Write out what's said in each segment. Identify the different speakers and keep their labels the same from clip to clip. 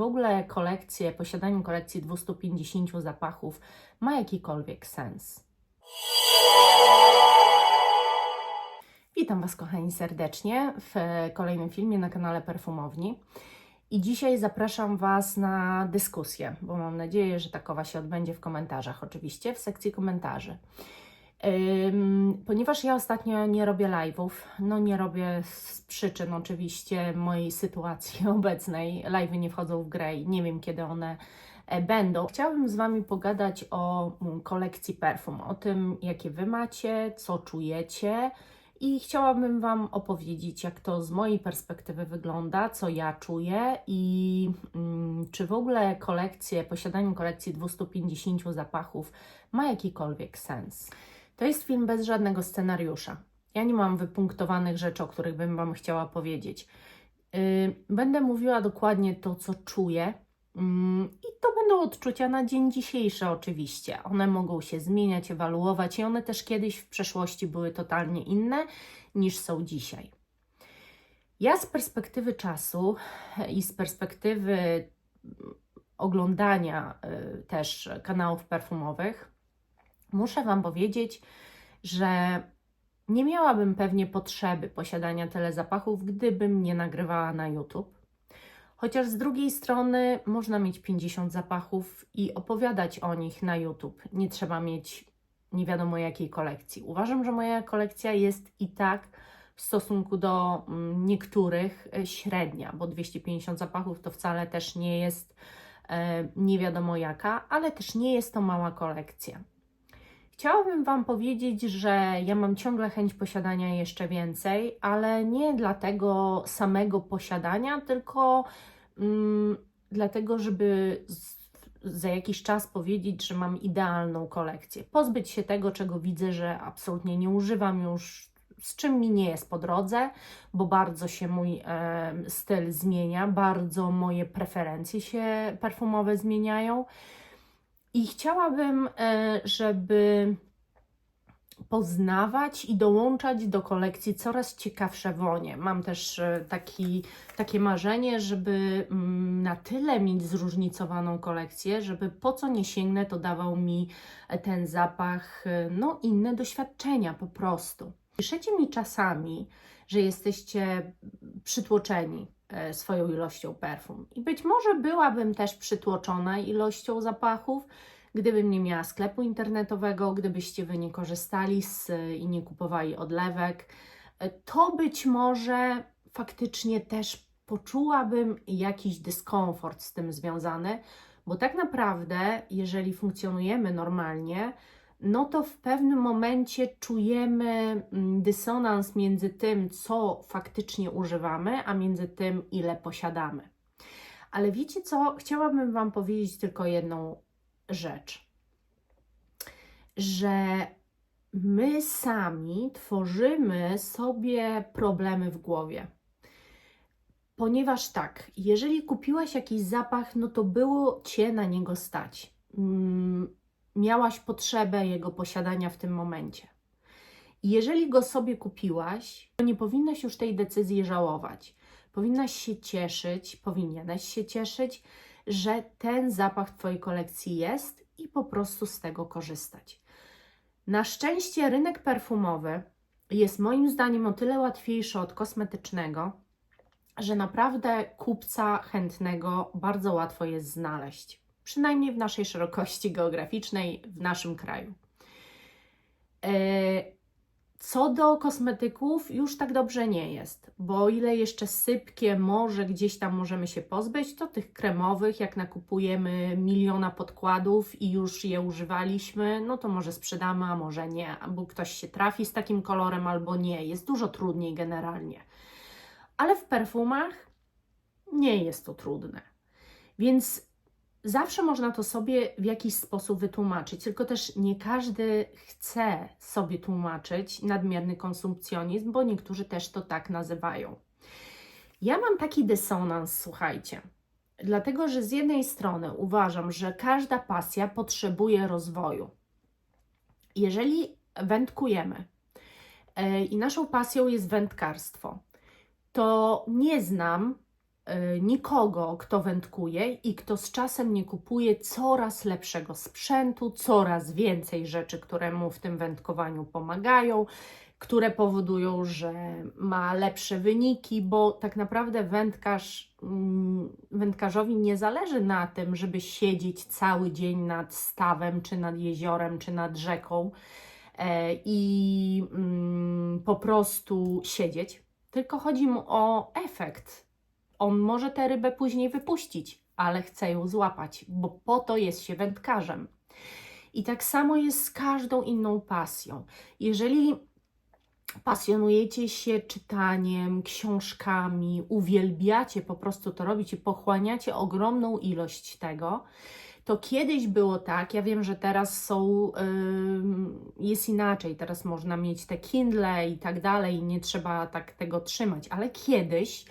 Speaker 1: w ogóle posiadanie kolekcji 250 zapachów ma jakikolwiek sens? Witam Was, kochani, serdecznie w kolejnym filmie na kanale Perfumowni. I dzisiaj zapraszam Was na dyskusję, bo mam nadzieję, że takowa się odbędzie w komentarzach, oczywiście w sekcji komentarzy. Ponieważ ja ostatnio nie robię live'ów, nie robię z przyczyn oczywiście mojej sytuacji obecnej, live'y nie wchodzą w grę i nie wiem, kiedy one będą. Chciałabym z Wami pogadać o kolekcji perfum, o tym, jakie Wy macie, co czujecie i chciałabym Wam opowiedzieć, jak to z mojej perspektywy wygląda, co ja czuję i czy w ogóle posiadanie kolekcji 250 zapachów ma jakikolwiek sens. To jest film bez żadnego scenariusza. Ja nie mam wypunktowanych rzeczy, o których bym Wam chciała powiedzieć. Będę mówiła dokładnie to, co czuję i to będą odczucia na dzień dzisiejszy oczywiście. One mogą się zmieniać, ewaluować i one też kiedyś w przeszłości były totalnie inne niż są dzisiaj. Ja z perspektywy czasu i z perspektywy oglądania też kanałów perfumowych muszę Wam powiedzieć, że nie miałabym pewnie potrzeby posiadania tyle zapachów, gdybym nie nagrywała na YouTube. Chociaż z drugiej strony można mieć 50 zapachów i opowiadać o nich na YouTube. Nie trzeba mieć nie wiadomo jakiej kolekcji. Uważam, że moja kolekcja jest i tak w stosunku do niektórych średnia, bo 250 zapachów to wcale też nie jest nie wiadomo jaka, ale też nie jest to mała kolekcja. Chciałabym Wam powiedzieć, że ja mam ciągle chęć posiadania jeszcze więcej, ale nie dlatego samego posiadania, tylko dlatego, żeby za jakiś czas powiedzieć, że mam idealną kolekcję. Pozbyć się tego, czego widzę, że absolutnie nie używam już, z czym mi nie jest po drodze, bo bardzo się mój styl zmienia, bardzo moje preferencje się perfumowe zmieniają. I chciałabym, żeby poznawać i dołączać do kolekcji coraz ciekawsze wonie. Mam też takie marzenie, żeby na tyle mieć zróżnicowaną kolekcję, żeby po co nie sięgnę, to dawał mi ten zapach inne doświadczenia po prostu. Piszecie mi czasami, że jesteście przytłoczeni swoją ilością perfum. I być może byłabym też przytłoczona ilością zapachów, gdybym nie miała sklepu internetowego, gdybyście Wy nie korzystali i nie kupowali odlewek, to być może faktycznie też poczułabym jakiś dyskomfort z tym związany, bo tak naprawdę, jeżeli funkcjonujemy normalnie, to w pewnym momencie czujemy dysonans między tym, co faktycznie używamy, a między tym, ile posiadamy. Ale wiecie co? Chciałabym Wam powiedzieć tylko jedną rzecz, że my sami tworzymy sobie problemy w głowie. Ponieważ tak, jeżeli kupiłaś jakiś zapach, to było Cię na niego stać. Miałaś potrzebę jego posiadania w tym momencie. I jeżeli go sobie kupiłaś, to nie powinnaś już tej decyzji żałować. Powinnaś się cieszyć, powinieneś się cieszyć, że ten zapach w Twojej kolekcji jest i po prostu z tego korzystać. Na szczęście rynek perfumowy jest moim zdaniem o tyle łatwiejszy od kosmetycznego, że naprawdę kupca chętnego bardzo łatwo jest znaleźć. Przynajmniej w naszej szerokości geograficznej, w naszym kraju. Co do kosmetyków, już tak dobrze nie jest, bo o ile jeszcze sypkie może gdzieś tam możemy się pozbyć, to tych kremowych, jak nakupujemy miliona podkładów i już je używaliśmy, to może sprzedamy, a może nie, albo ktoś się trafi z takim kolorem, albo nie. Jest dużo trudniej generalnie. Ale w perfumach nie jest to trudne. Więc zawsze można to sobie w jakiś sposób wytłumaczyć, tylko też nie każdy chce sobie tłumaczyć nadmierny konsumpcjonizm, bo niektórzy też to tak nazywają. Ja mam taki dysonans, słuchajcie, dlatego że z jednej strony uważam, że każda pasja potrzebuje rozwoju. Jeżeli wędkujemy i naszą pasją jest wędkarstwo, to nie znam nikogo, kto wędkuje i kto z czasem nie kupuje coraz lepszego sprzętu, coraz więcej rzeczy, które mu w tym wędkowaniu pomagają, które powodują, że ma lepsze wyniki, bo tak naprawdę wędkarzowi nie zależy na tym, żeby siedzieć cały dzień nad stawem, czy nad jeziorem, czy nad rzeką i po prostu siedzieć, tylko chodzi mu o efekt. On może tę rybę później wypuścić, ale chce ją złapać, bo po to jest się wędkarzem. I tak samo jest z każdą inną pasją. Jeżeli pasjonujecie się czytaniem, książkami, uwielbiacie po prostu to robić i pochłaniacie ogromną ilość tego, to kiedyś było tak, ja wiem, że teraz jest inaczej, teraz można mieć te Kindle i tak dalej, nie trzeba tak tego trzymać, ale kiedyś,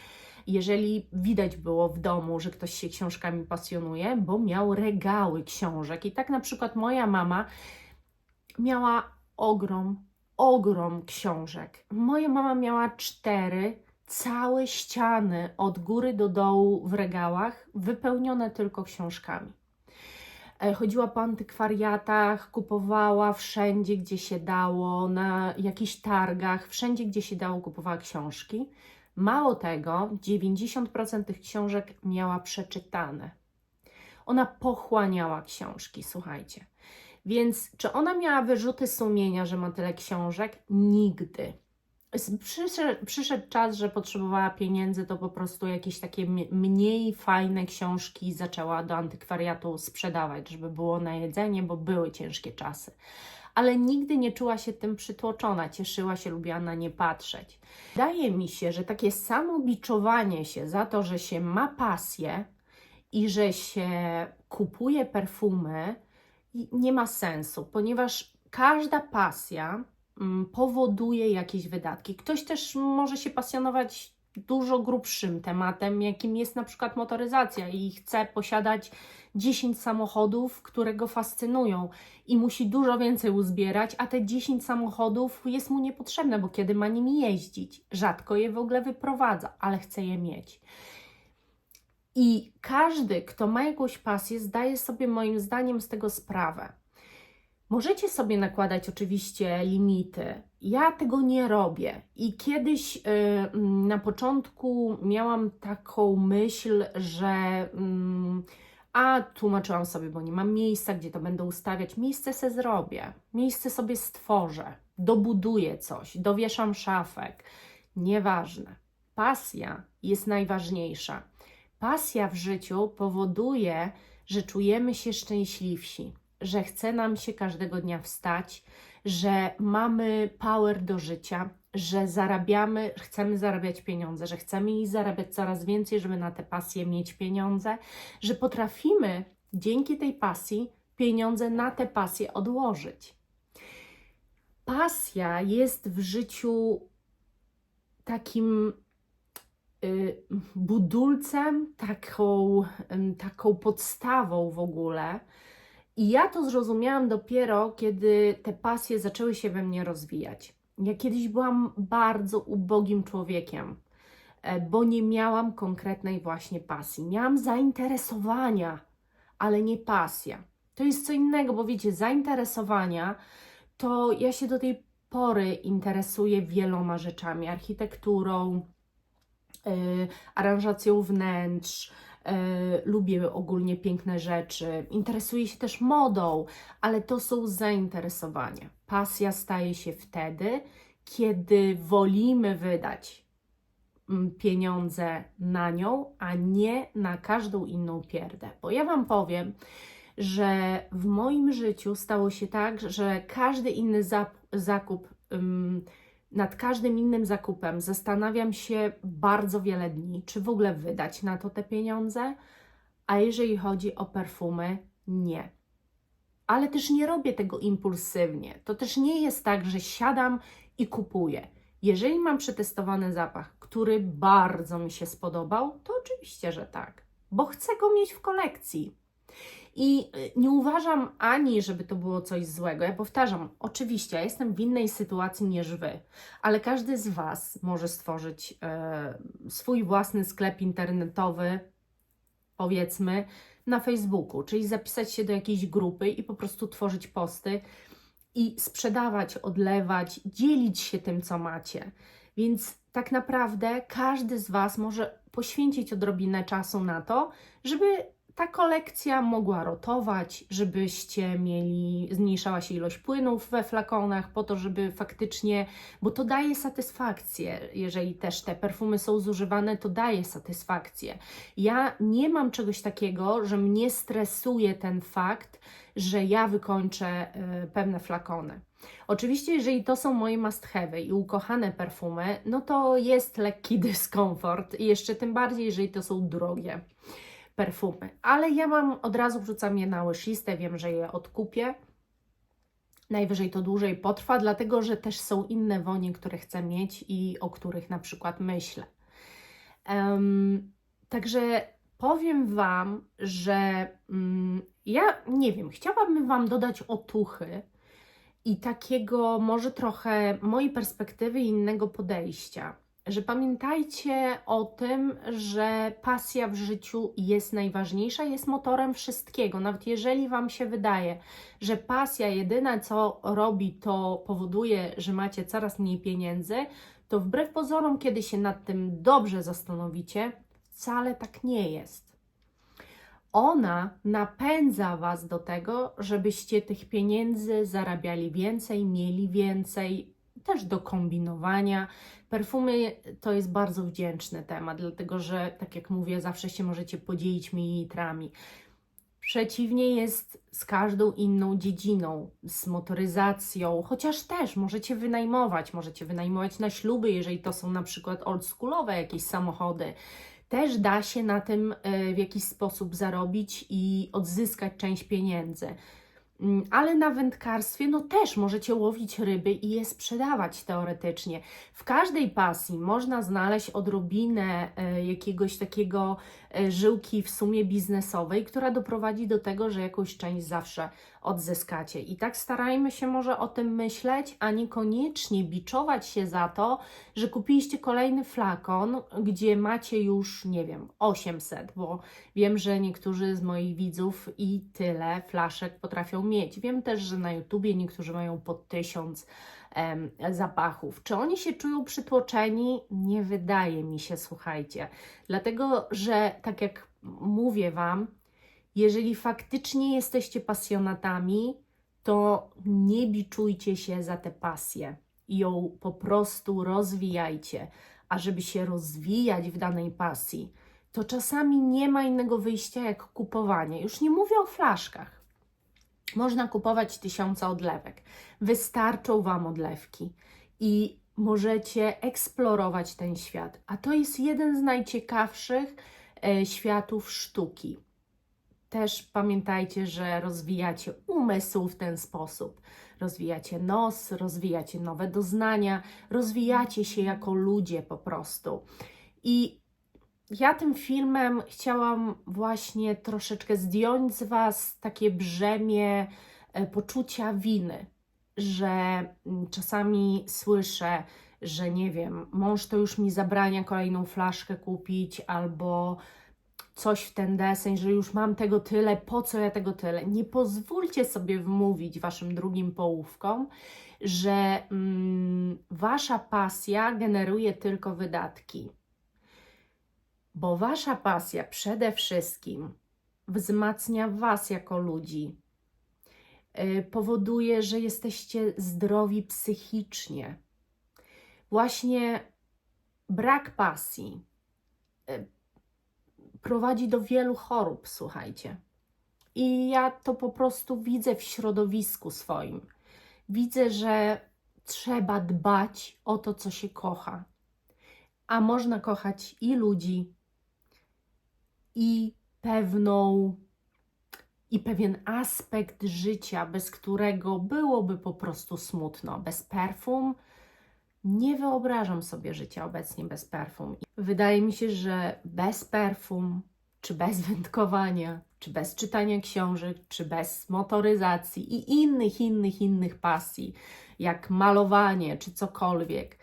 Speaker 1: jeżeli widać było w domu, że ktoś się książkami pasjonuje, bo miał regały książek i tak na przykład moja mama miała ogrom książek. Moja mama miała 4 całe ściany od góry do dołu w regałach, wypełnione tylko książkami. Chodziła po antykwariatach, kupowała wszędzie, gdzie się dało, na jakichś targach, wszędzie, gdzie się dało, kupowała książki. Mało tego, 90% tych książek miała przeczytane. Ona pochłaniała książki, słuchajcie. Więc czy ona miała wyrzuty sumienia, że ma tyle książek? Nigdy. Przyszedł czas, że potrzebowała pieniędzy, to po prostu jakieś takie mniej fajne książki zaczęła do antykwariatu sprzedawać, żeby było na jedzenie, bo były ciężkie czasy. Ale nigdy nie czuła się tym przytłoczona, cieszyła się, lubiła na nie patrzeć. Wydaje mi się, że takie samobiczowanie się za to, że się ma pasję i że się kupuje perfumy, nie ma sensu, ponieważ każda pasja powoduje jakieś wydatki. Ktoś też może się pasjonować dużo grubszym tematem, jakim jest na przykład motoryzacja i chce posiadać 10 samochodów, które go fascynują i musi dużo więcej uzbierać, a te 10 samochodów jest mu niepotrzebne, bo kiedy ma nimi jeździć? Rzadko je w ogóle wyprowadza, ale chce je mieć. I każdy, kto ma jakąś pasję, zdaje sobie moim zdaniem z tego sprawę. Możecie sobie nakładać oczywiście limity. Ja tego nie robię. I kiedyś na początku miałam taką myśl, że tłumaczyłam sobie, bo nie mam miejsca, gdzie to będę ustawiać. Miejsce se zrobię, miejsce sobie stworzę, dobuduję coś, dowieszam szafek. Nieważne. Pasja jest najważniejsza. Pasja w życiu powoduje, że czujemy się szczęśliwsi, że chce nam się każdego dnia wstać, że mamy power do życia, że chcemy zarabiać pieniądze, że chcemy ich zarabiać coraz więcej, żeby na te pasje mieć pieniądze, że potrafimy dzięki tej pasji pieniądze na te pasje odłożyć. Pasja jest w życiu takim budulcem, taką podstawą w ogóle. I ja to zrozumiałam dopiero, kiedy te pasje zaczęły się we mnie rozwijać. Ja kiedyś byłam bardzo ubogim człowiekiem, bo nie miałam konkretnej właśnie pasji. Miałam zainteresowania, ale nie pasja. To jest co innego, bo wiecie, zainteresowania to ja się do tej pory interesuję wieloma rzeczami, architekturą, aranżacją wnętrz, lubię ogólnie piękne rzeczy, interesuję się też modą, ale to są zainteresowania. Pasja staje się wtedy, kiedy wolimy wydać pieniądze na nią, a nie na każdą inną pierdę. Bo ja Wam powiem, że w moim życiu stało się tak, że każdy inny zakup, nad każdym innym zakupem zastanawiam się bardzo wiele dni, czy w ogóle wydać na to te pieniądze, a jeżeli chodzi o perfumy, nie. Ale też nie robię tego impulsywnie. To też nie jest tak, że siadam i kupuję. Jeżeli mam przetestowany zapach, który bardzo mi się spodobał, to oczywiście, że tak, bo chcę go mieć w kolekcji. I nie uważam ani, żeby to było coś złego. Ja powtarzam, oczywiście, ja jestem w innej sytuacji niż Wy, ale każdy z Was może stworzyć swój własny sklep internetowy, powiedzmy, na Facebooku, czyli zapisać się do jakiejś grupy i po prostu tworzyć posty i sprzedawać, odlewać, dzielić się tym, co macie. Więc tak naprawdę każdy z Was może poświęcić odrobinę czasu na to, żeby ta kolekcja mogła rotować, żebyście mieli, zmniejszała się ilość płynów we flakonach, po to, żeby faktycznie, bo to daje satysfakcję, jeżeli też te perfumy są zużywane, to daje satysfakcję. Ja nie mam czegoś takiego, że mnie stresuje ten fakt, że ja wykończę pewne flakony. Oczywiście, jeżeli to są moje must have'y i ukochane perfumy, no to jest lekki dyskomfort i jeszcze tym bardziej, jeżeli to są drogie perfumy. Ale ja od razu wrzucam je na wishlistę, wiem, że je odkupię. Najwyżej to dłużej potrwa, dlatego że też są inne wonie, które chcę mieć i o których na przykład myślę. Także powiem Wam, że ja nie wiem, chciałabym Wam dodać otuchy i takiego może trochę mojej perspektywy i innego podejścia. Że pamiętajcie o tym, że pasja w życiu jest najważniejsza, jest motorem wszystkiego. Nawet jeżeli Wam się wydaje, że pasja jedyne co robi, to powoduje, że macie coraz mniej pieniędzy, to wbrew pozorom, kiedy się nad tym dobrze zastanowicie, wcale tak nie jest. Ona napędza Was do tego, żebyście tych pieniędzy zarabiali więcej, mieli więcej, też do kombinowania. Perfumy to jest bardzo wdzięczny temat, dlatego że, tak jak mówię, zawsze się możecie podzielić mililitrami. Przeciwnie jest z każdą inną dziedziną, z motoryzacją, chociaż też możecie wynajmować na śluby, jeżeli to są na przykład oldschoolowe jakieś samochody. Też da się na tym w jakiś sposób zarobić i odzyskać część pieniędzy. Ale na wędkarstwie no też możecie łowić ryby i je sprzedawać teoretycznie. W każdej pasji można znaleźć odrobinę jakiegoś takiego żyłki w sumie biznesowej, która doprowadzi do tego, że jakąś część zawsze odzyskacie. I tak starajmy się może o tym myśleć, a niekoniecznie biczować się za to, że kupiliście kolejny flakon, gdzie macie już, nie wiem, 800, bo wiem, że niektórzy z moich widzów i tyle flaszek potrafią mieć. Wiem też, że na YouTubie niektórzy mają po 1000 zapachów. Czy oni się czują przytłoczeni? Nie wydaje mi się, słuchajcie. Dlatego, że tak jak mówię Wam, jeżeli faktycznie jesteście pasjonatami, to nie biczujcie się za tę pasję. Ją po prostu rozwijajcie. A żeby się rozwijać w danej pasji, to czasami nie ma innego wyjścia jak kupowanie. Już nie mówię o flaszkach. Można kupować 1000 odlewek. Wystarczą Wam odlewki i możecie eksplorować ten świat. A to jest jeden z najciekawszych światów sztuki. Też pamiętajcie, że rozwijacie umysł w ten sposób. Rozwijacie nos, rozwijacie nowe doznania, rozwijacie się jako ludzie po prostu. I ja tym filmem chciałam właśnie troszeczkę zdjąć z Was takie brzemię poczucia winy, że czasami słyszę, że nie wiem, mąż to już mi zabrania kolejną flaszkę kupić, albo coś w ten deseń, że już mam tego tyle, po co ja tego tyle? Nie pozwólcie sobie wmówić Waszym drugim połówkom, że Wasza pasja generuje tylko wydatki. Bo Wasza pasja przede wszystkim wzmacnia Was jako ludzi, powoduje, że jesteście zdrowi psychicznie. Właśnie brak pasji prowadzi do wielu chorób, słuchajcie. I ja to po prostu widzę w środowisku swoim. Widzę, że trzeba dbać o to, co się kocha. A można kochać i ludzi, i pewien aspekt życia, bez którego byłoby po prostu smutno. Bez perfum nie wyobrażam sobie życia obecnie bez perfum. Wydaje mi się, że bez perfum, czy bez wędkowania, czy bez czytania książek, czy bez motoryzacji i innych pasji, jak malowanie, czy cokolwiek.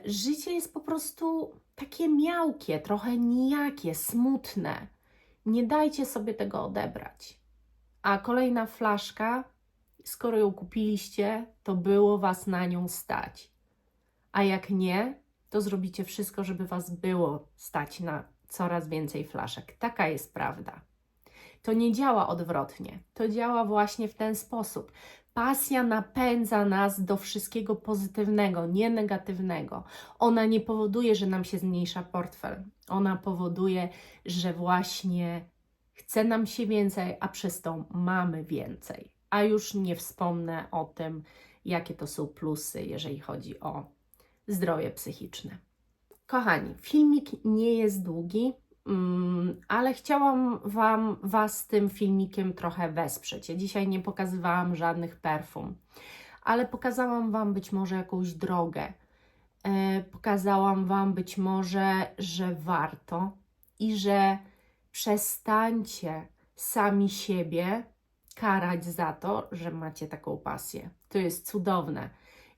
Speaker 1: Życie jest po prostu takie miałkie, trochę nijakie, smutne. Nie dajcie sobie tego odebrać. A kolejna flaszka, skoro ją kupiliście, to było Was na nią stać. A jak nie, to zrobicie wszystko, żeby Was było stać na coraz więcej flaszek. Taka jest prawda. To nie działa odwrotnie. To działa właśnie w ten sposób. Pasja napędza nas do wszystkiego pozytywnego, nie negatywnego. Ona nie powoduje, że nam się zmniejsza portfel. Ona powoduje, że właśnie chce nam się więcej, a przez to mamy więcej. A już nie wspomnę o tym, jakie to są plusy, jeżeli chodzi o zdrowie psychiczne. Kochani, filmik nie jest długi, ale chciałam Was tym filmikiem trochę wesprzeć. Ja dzisiaj nie pokazywałam żadnych perfum, ale pokazałam Wam być może jakąś drogę. Pokazałam Wam być może, że warto i że przestańcie sami siebie karać za to, że macie taką pasję. To jest cudowne.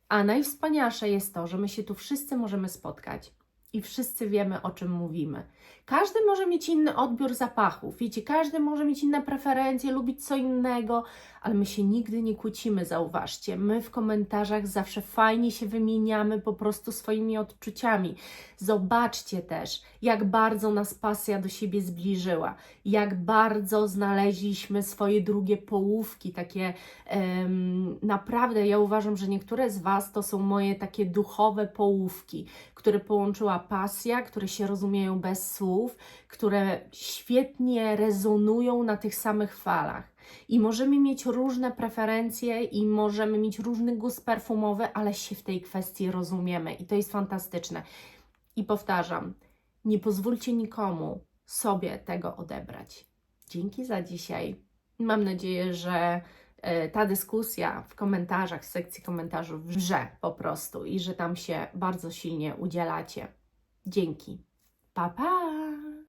Speaker 1: A najwspanialsze jest to, że my się tu wszyscy możemy spotkać i wszyscy wiemy, o czym mówimy. Każdy może mieć inny odbiór zapachów, wiecie, każdy może mieć inne preferencje, lubić co innego, ale my się nigdy nie kłócimy, zauważcie. My w komentarzach zawsze fajnie się wymieniamy po prostu swoimi odczuciami. Zobaczcie też, jak bardzo nas pasja do siebie zbliżyła, jak bardzo znaleźliśmy swoje drugie połówki, takie naprawdę, ja uważam, że niektóre z Was to są moje takie duchowe połówki, które połączyła pasja, które się rozumieją bez słów, które świetnie rezonują na tych samych falach. I możemy mieć różne preferencje i możemy mieć różny gust perfumowy, ale się w tej kwestii rozumiemy i to jest fantastyczne. I powtarzam, nie pozwólcie nikomu sobie tego odebrać. Dzięki za dzisiaj. Mam nadzieję, że ta dyskusja w komentarzach, w sekcji komentarzy wrze po prostu i że tam się bardzo silnie udzielacie. Dzięki. Pa, pa!